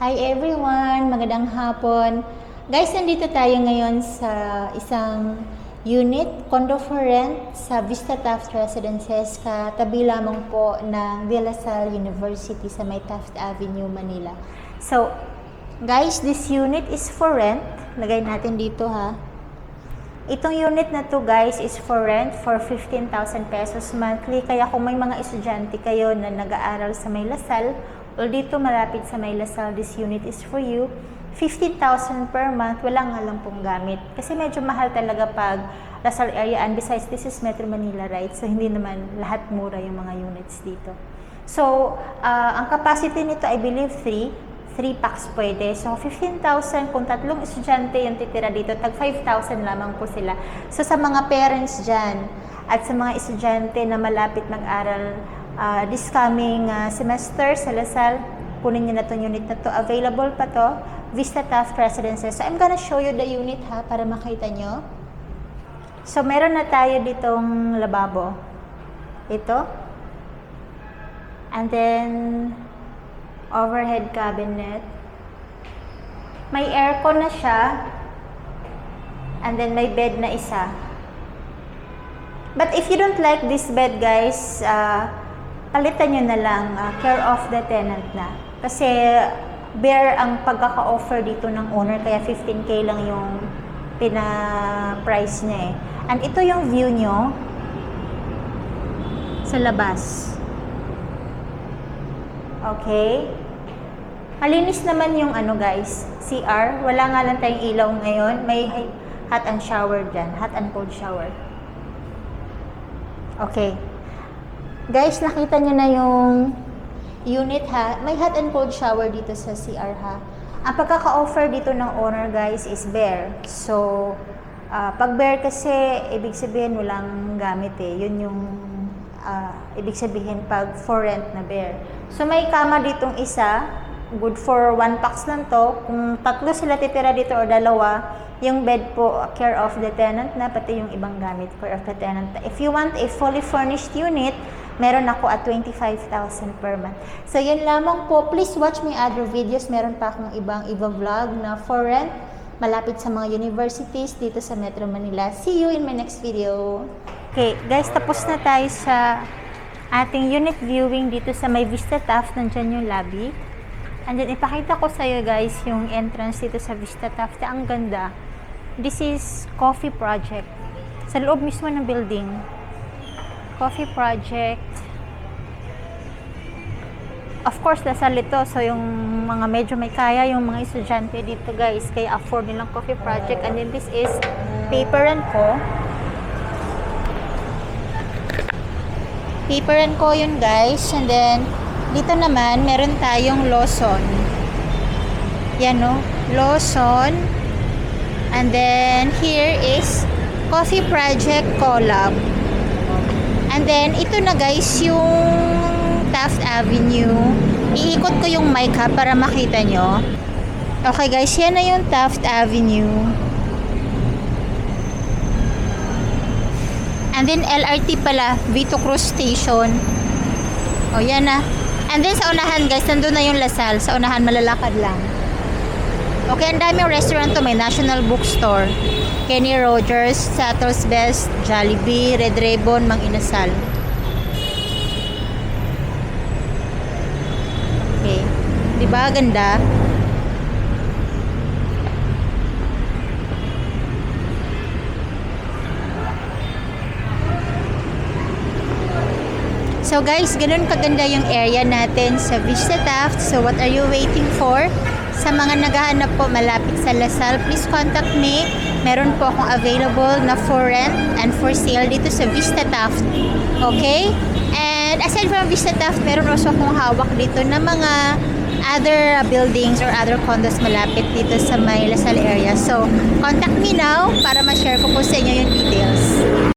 Hi everyone! Magandang hapon. Guys, nandito tayo ngayon sa isang unit, condo for rent sa Vista Taft Residences, katabi lamang po ng De La Salle University sa may Taft Avenue, Manila. So, guys, this unit is for rent. Lagay natin dito ha. Itong unit na to guys is for rent for 15,000 pesos monthly. Kaya kung may mga estudyante kayo na nag-aaral sa may La Salle, o dito malapit sa may La Salle, this unit is for you. 15,000 per month, wala nga lang pong gamit. Kasi medyo mahal talaga pag La Salle area, and besides, this is Metro Manila, right? So, hindi naman lahat mura yung mga units dito. So, ang capacity nito, I believe, 3 packs pwede. So, 15,000, kung tatlong estudyante yung titira dito, tag 5,000 lamang po sila. So, sa mga parents dyan, at sa mga estudyante na malapit mag-aral, this coming semester sa La Salle, kunin nyo na itong unit na to. Available pa to, Vista Taft Residences. So, I'm gonna show you the unit ha, para makita nyo. So, meron na tayo ditong lababo. Ito. And then, overhead cabinet. May aircon na siya. And then, may bed na isa. But if you don't like this bed, guys, palitan nyo na lang, care of the tenant na. Kasi bare ang pagkaka-offer dito ng owner, kaya 15K lang yung pina-price niya eh. And ito yung view nyo sa labas. Okay? Malinis naman yung ano guys, CR. Wala nga lang tayong ilaw ngayon. May hot and shower dyan. Hot and cold shower. Okay. Guys, nakita nyo na yung unit ha. May hot and cold shower dito sa CR ha. Ang pagkaka-offer dito ng owner guys is bare. So, pag bare kasi, ibig sabihin walang gamit eh. Yun yung ibig sabihin pag for rent na bare. So, may kama ditong isa. Good for 1 packs lang to. Kung tatlo sila titira dito or dalawa, yung bed po, care of the tenant na, pati yung ibang gamit, care of the tenant. If you want a fully furnished unit, meron ako at 25,000 per month. So, yun lamang po. Please watch my other videos. Meron pa akong ibang vlog na for rent, malapit sa mga universities dito sa Metro Manila. See you in my next video. Okay, guys, tapos na tayo sa ating unit viewing dito sa may Vista Taft. Nandyan yung lobby. And then, ipakita ko sa iyo guys yung entrance dito sa Vista Taft. Ang ganda. This is Coffee Project. Sa loob mismo ng building. Coffee Project. Of course, La Salle ito. So, yung mga medyo may kaya, yung mga estudyante dito guys, kaya afford nilang Coffee Project. And then, this is Paper & Co. Paper & Co yun guys. And then, dito naman, meron tayong Lawson. Yan no, Lawson. And then, here is Coffee Project Collab. And then, ito na guys, yung Taft Avenue. Iikot ko yung mic ha, para makita nyo. Okay guys, yan na yung Taft Avenue. And then, LRT pala, Vito Cruz Station. O, yan na. And then, sa unahan guys, nandun na yung La Salle. Sa unahan, malalakad lang. Okay, ang daming restaurant to. May National Bookstore, Kenny Rogers, Sattle's Best, Jollibee, Red Ribbon, Mang Inasal. Okay. Diba? Ganda. So guys, ganun kaganda yung area natin sa Vista Taft. So what are you waiting for? Sa mga naghahanap po malapit sa La Salle, please contact me. Meron po akong available na for rent and for sale dito sa Vista Taft. Okay? And aside from Vista Taft, meron also akong hawak dito na mga other buildings or other condos malapit dito sa may La Salle area. So, contact me now para ma-share ko po sa inyo yung details.